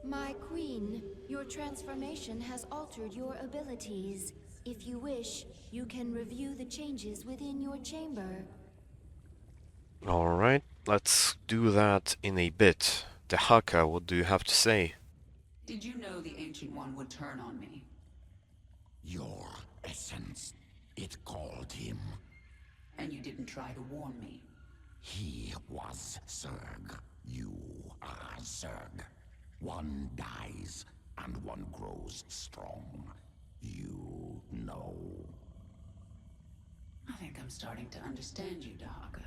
My queen, your transformation has altered your abilities. If you wish, you can review the changes within your chamber. Alright, let's do that in a bit. The Haka, what do you have to say? Did you know the Ancient One would turn on me? Your essence, it called him. And you didn't try to warn me? He was Zerg. You are Zerg. One dies, and one grows strong. You know. I think I'm starting to understand you, Dahaka.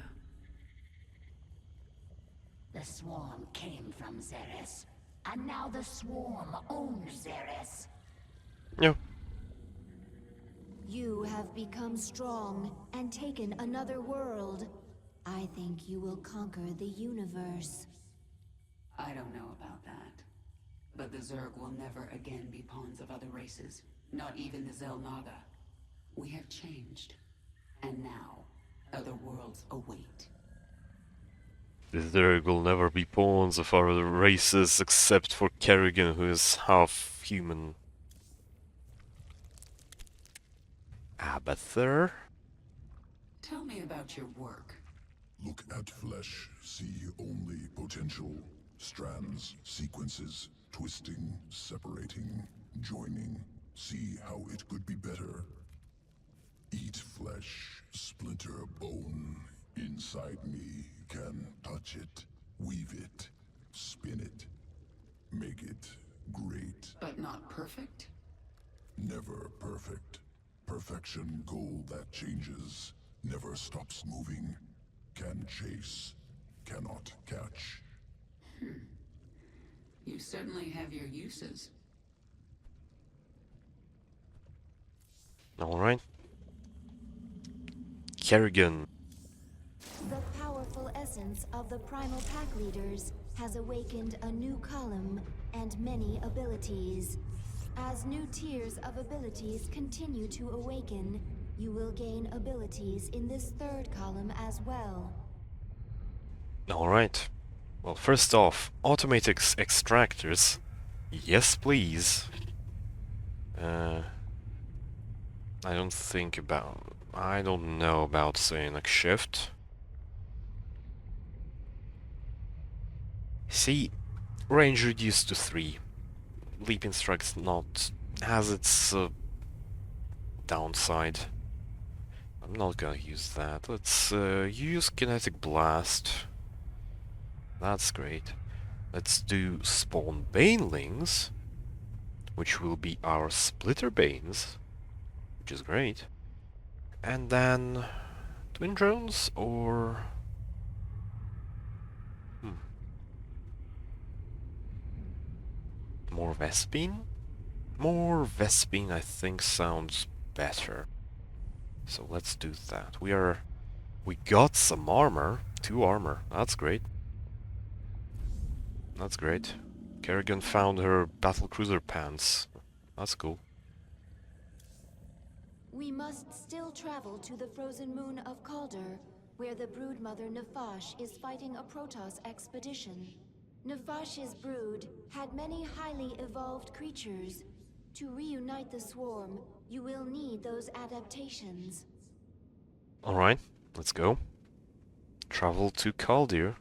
The swarm came from Xeris, and now the swarm owns Xeris. Yeah. You have become strong and taken another world. I think you will conquer the universe. I don't know about that. But the Zerg will never again be pawns of other races. Not even the Xel'Naga. We have changed. And now, other worlds await. There will never be pawns of other races except for Kerrigan, who is half human. Abather? Tell me about your work. Look at flesh, see only potential. Strands, sequences, twisting, separating, joining. See how it could be better. Eat flesh, splinter bone. Inside me can touch it, weave it, spin it, make it great. But not perfect? Never perfect. Perfection goal that changes, never stops moving. Can chase, cannot catch. You certainly have your uses. Alright. Kerrigan. The powerful essence of the primal pack leaders has awakened a new column and many abilities. As new tiers of abilities continue to awaken, you will gain abilities in this third column as well. Alright. Well, first off, automated extractors. Yes, please. I don't know about saying like shift. See, range reduced to 3. Leaping strike's not has its downside. I'm not gonna use that. Let's use kinetic blast. That's great. Let's do spawn banelings, which will be our splitter banes, which is great. And then twin drones or more Vespine? More Vespine I think sounds better. So let's do that. We got some armor. 2 armor. That's great. That's great. Kerrigan found her battlecruiser pants. That's cool. We must still travel to the frozen moon of Calder, where the broodmother Nefash is fighting a Protoss expedition. Nefash's brood had many highly evolved creatures. To reunite the swarm, you will need those adaptations. Alright, let's go. Travel to Caldir.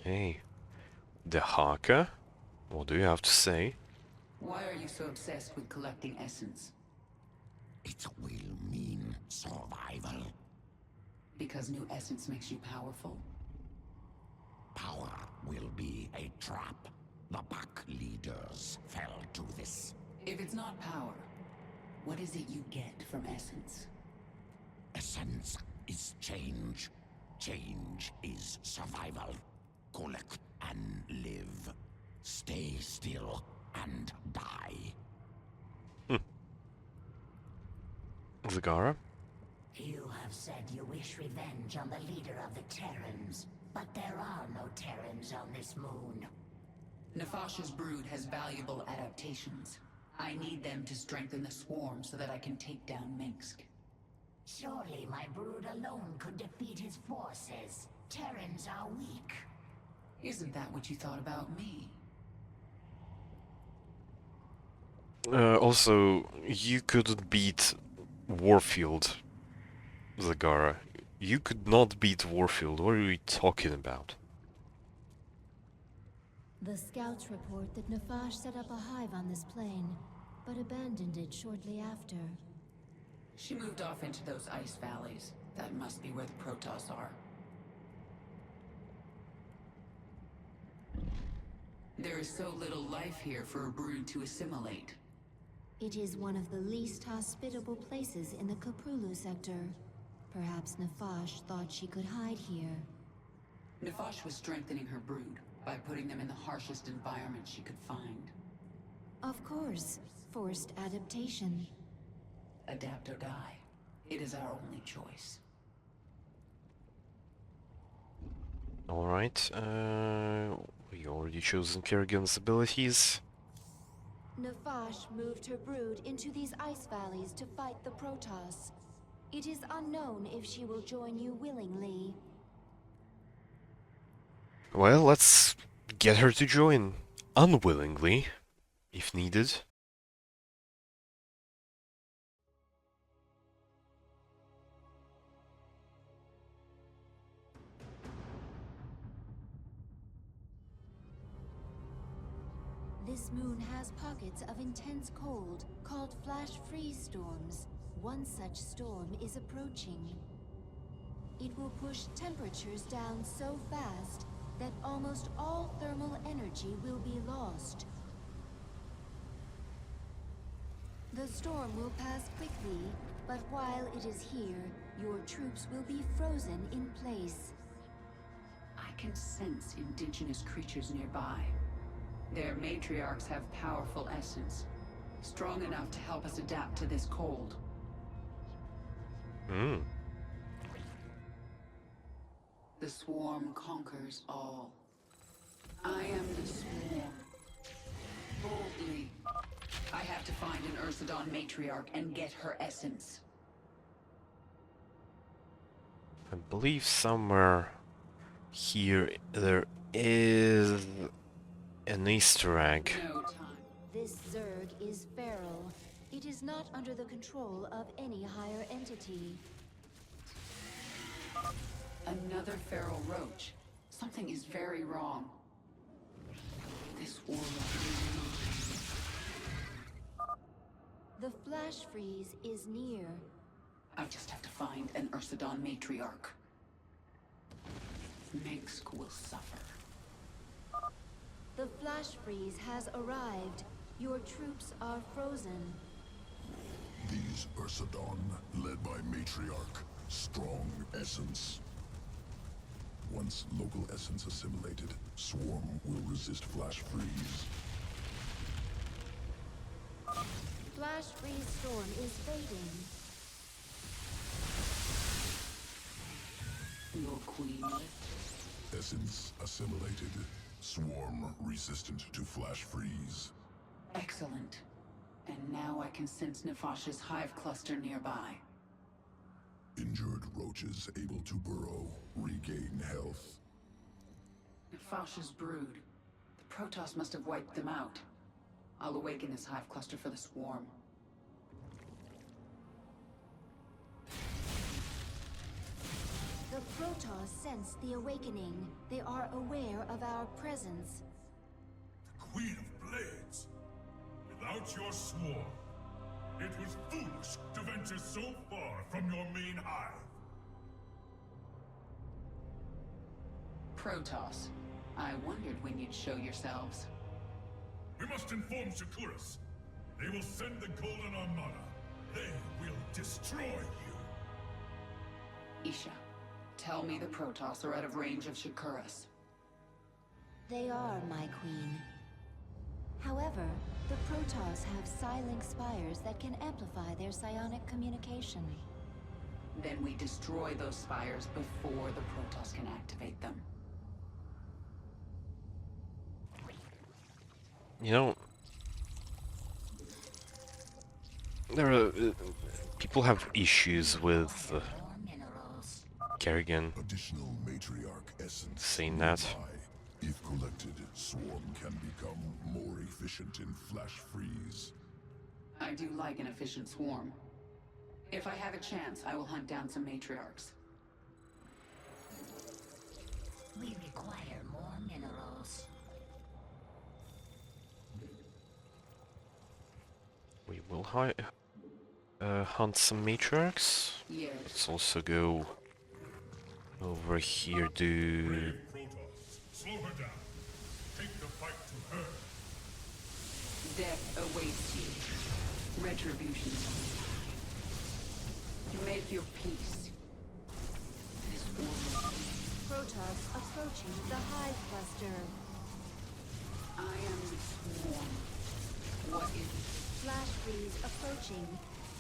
Hey, the Haka? What do you have to say? Why are you so obsessed with collecting essence? It will mean survival. Because new essence makes you powerful? Power will be a trap. The pack leaders fell to this. If it's not power, what is it you get from essence? Essence is change. Change is survival. Collect and live. stay still and die. Zagara? You have said you wish revenge on the leader of the Terrans, but there are no Terrans on this moon. Nefash's brood has valuable adaptations. I need them to strengthen the swarm so that I can take down Minsk. Surely my brood alone could defeat his forces. Terrans are weak. Isn't that what you thought about me? Also, you couldn't beat Warfield, Zagara. You could not beat Warfield. What are you talking about? The scouts report that Nefash set up a hive on this plane, but abandoned it shortly after. She moved off into those ice valleys. That must be where the Protoss are. There is so little life here for a brood to assimilate. It is one of the least hospitable places in the Kaprulu sector. Perhaps Nefash thought she could hide here. Nefash was strengthening her brood by putting them in the harshest environment she could find. Of course, forced adaptation. Adapt or die. It is our only choice. Alright, we already chosen Kerrigan's abilities. Nefash moved her brood into these ice valleys to fight the Protoss. It is unknown if she will join you willingly. Well, let's get her to join. Unwillingly, if needed. This moon has pockets of intense cold, called flash freeze storms. One such storm is approaching. It will push temperatures down so fast that almost all thermal energy will be lost. The storm will pass quickly, but while it is here, your troops will be frozen in place. I can sense indigenous creatures nearby. Their matriarchs have powerful essence, strong enough to help us adapt to this cold. The swarm conquers all. I am the swarm. Boldly. I have to find an Ursidon matriarch and get her essence. I believe somewhere here there is an Easter egg. No time. This Zerg is feral. It is not under the control of any higher entity. Another feral roach. Something is very wrong. This warlock is mine. The flash freeze is near. I just have to find an Ursidon matriarch. Minsk will suffer. The flash freeze has arrived. Your troops are frozen. These Ursidon, led by Matriarch, strong essence. Once local essence assimilated, Swarm will resist flash freeze. Flash freeze storm is fading. Your queen. Essence assimilated. Swarm resistant to flash freeze. Excellent. And now I can sense Nefash's hive cluster nearby. Injured roaches able to burrow, regain health. Nefash's brood. The Protoss must have wiped them out. I'll awaken this hive cluster for the swarm. The Protoss sense the awakening. They are aware of our presence. Queen of Blades! Without your swarm, it was foolish to venture so far from your main hive. Protoss. I wondered when you'd show yourselves. We must inform Shakuras. They will send the Golden Armada. They will destroy you. Isha, tell me the Protoss are out of range of Shakuras. They are, my queen. However, the Protoss have psi-link spires that can amplify their psionic communication. Then we destroy those spires before the Protoss can activate them. You know, there are people have issues with More minerals. Kerrigan Additional matriarch essence saying that. nearby. If collected, Swarm can become more efficient in flash freeze. I do like an efficient swarm. If I have a chance, I will hunt down some matriarchs. We require more minerals. We will hunt some matriarchs. Yes. Let's also go over here, do... Brave Protoss, slow her down. Take the fight to her. Death awaits you. Retribution. Make your peace. This war. Protoss approaching the hive cluster. I am the swarm. What is it? Flash freeze approaching.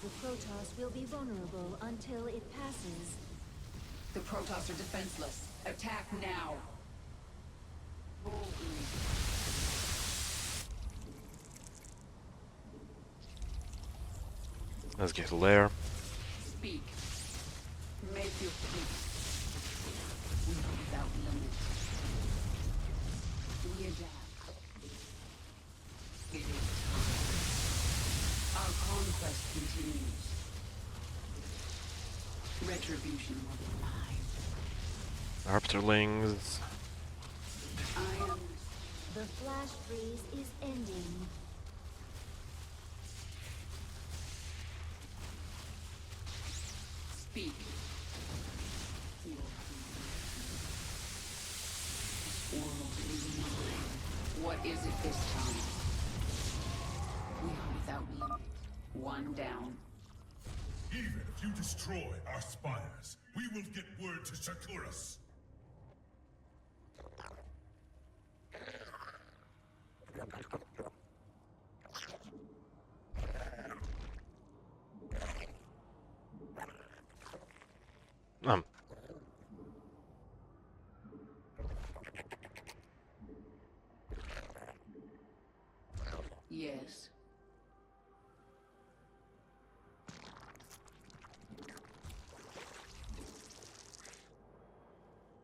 The Protoss will be vulnerable until it passes. The Protoss are defenseless. Attack now. Boldly. Let's get a lair. Speak. Make your peace. We are without limit. We adapt. It is time. Our conquest continues. Retribution will be mine. Raptorlings. I am The flash freeze is ending. speak. This world is mine. What is it this time? We are without limit. One down. Even if you destroy our spires, we will get word to Shakuras. Um. Yes.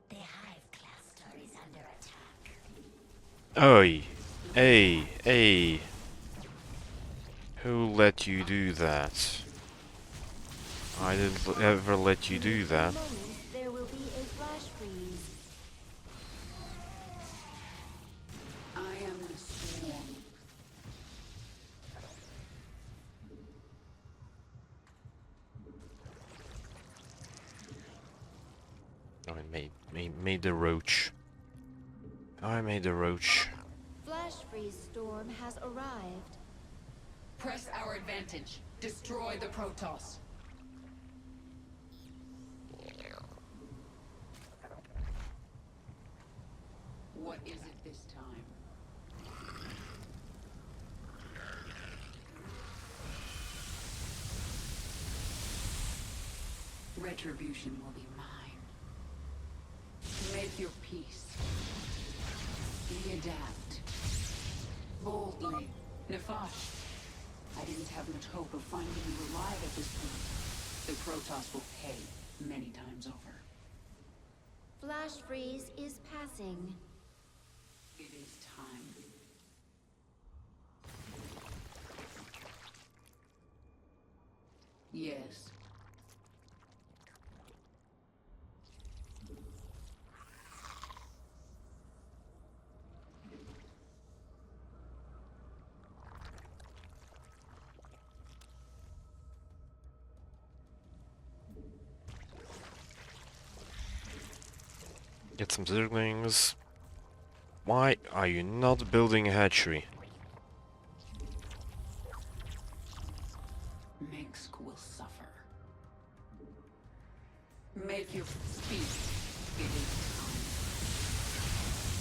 The hive cluster is under attack. Oi. Hey. Who let you do that? I didn't ever let you do that. Moment, there will be a flash freeze. I am the swarm. I made the roach. I made the roach. Flash freeze storm has arrived. Press our advantage. Destroy the Protoss. What is it this time? Retribution will be mine. Make your peace. We adapt. Boldly. Nefash. I didn't have much hope of finding you alive at this point. The Protoss will pay many times over. Flash freeze is passing. It is time. Yes. Get some zerglings. Why are you not building a hatchery? Mengsk will suffer. Make your speak. It is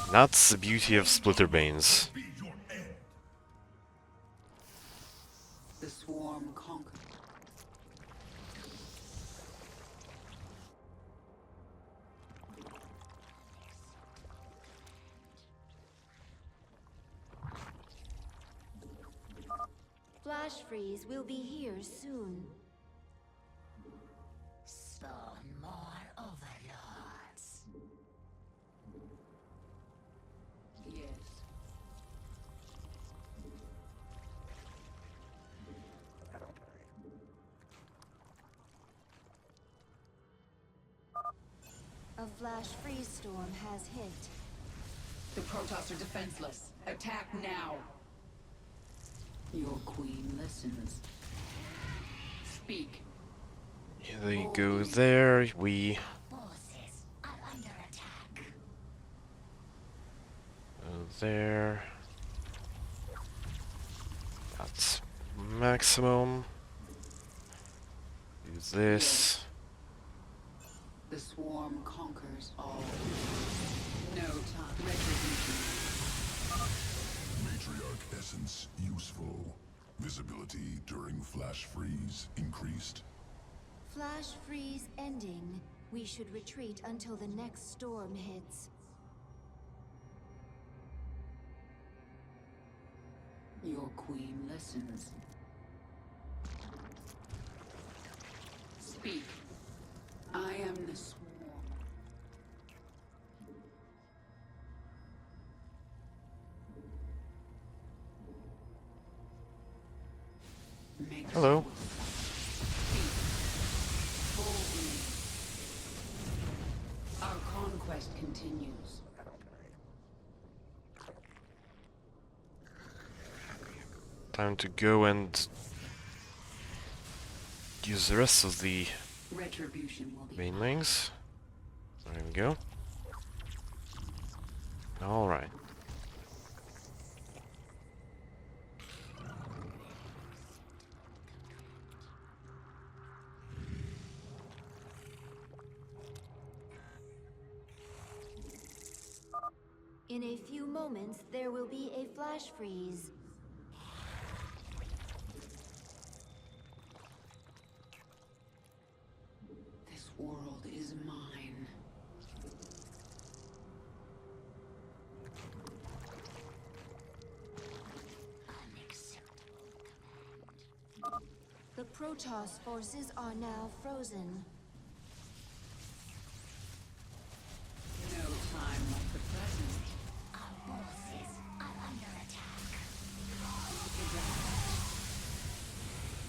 time. That's the beauty of Splitterbanes. Be your end. flash freeze will be here soon. Spawn more overlords. Yes. A flash freeze storm has hit. The Protoss are defenseless. Attack now. Your queen listens. Speak. Yeah, they go there. We Forces are under attack. go there. That's maximum. Do this. The swarm conquers all. No time. Retribution. Matriarch essence useful. Visibility during flash freeze increased. Flash freeze ending. We should retreat until the next storm hits. Your queen listens. Speak. I am the swarm. Make Hello. Speak. Boldly. Our conquest continues. Time to go and use the rest of the Retribution will be mainlings. There we go. Alright. In a few moments, there will be a flash freeze. This world is mine. Unacceptable command. The Protoss forces are now frozen. No time like the present. Our forces are under attack.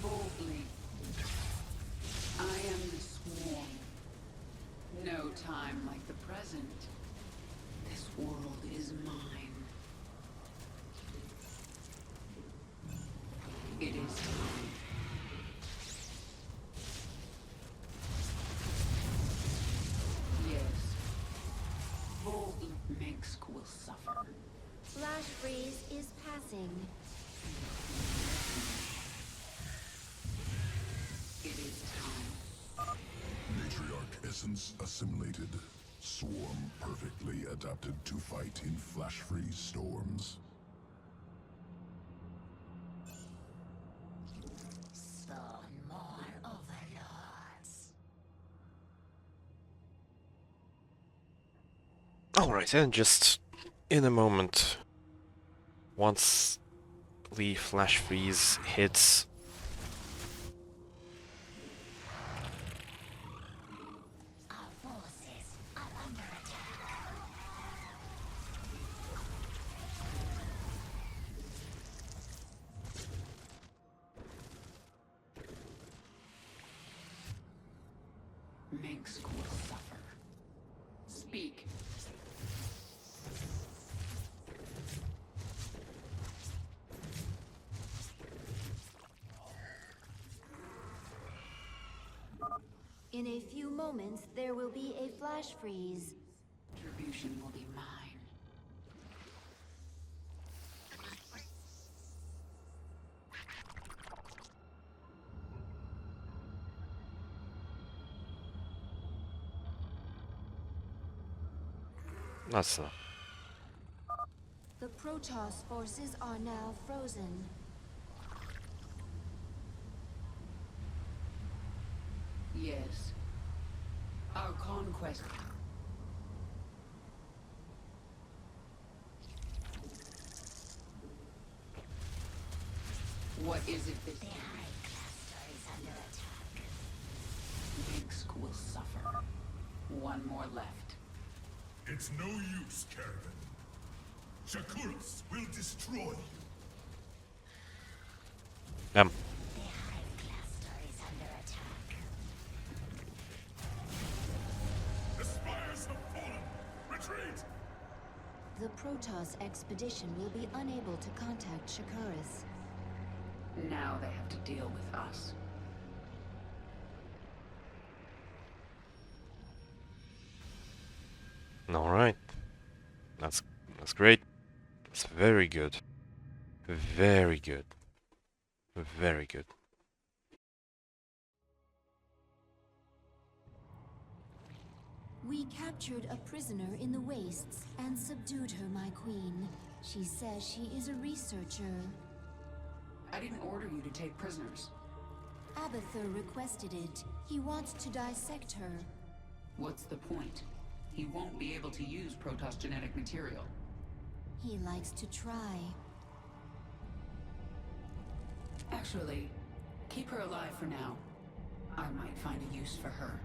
Boldly. I am the swarm. No time like the present. This world is mine. It is time. Yes. Boldly. Minsk will suffer. Flash freeze is passing. It is time. Matriarch essence assimilated. Swarm perfectly adapted to fight in flash freeze storms. Spawn more overlords. Alright, and just in a moment, once the flash freeze hits, Our forces are under attack. Minsk will suffer. Speak. In a few moments, there will be a flash freeze. Retribution will be mine. that's enough. The Protoss forces are now frozen. Yes. Our conquest. What is it this The Hive Cluster is under attack. Minsk will suffer. One more left. It's no use, Caravan. Shakuras will destroy you. The Hive Cluster is under attack. The spires have fallen. Retreat! The Protoss expedition will be unable to contact Shakuras. Now they have to deal with us. Alright. That's great. That's very good. Very good. Very good. We captured a prisoner in the wastes and subdued her, my queen. She says she is a researcher. I didn't order you to take prisoners. Abathur requested it. He wants to dissect her. What's the point? He won't be able to use Protoss genetic material. He likes to try. Actually, keep her alive for now. I might find a use for her.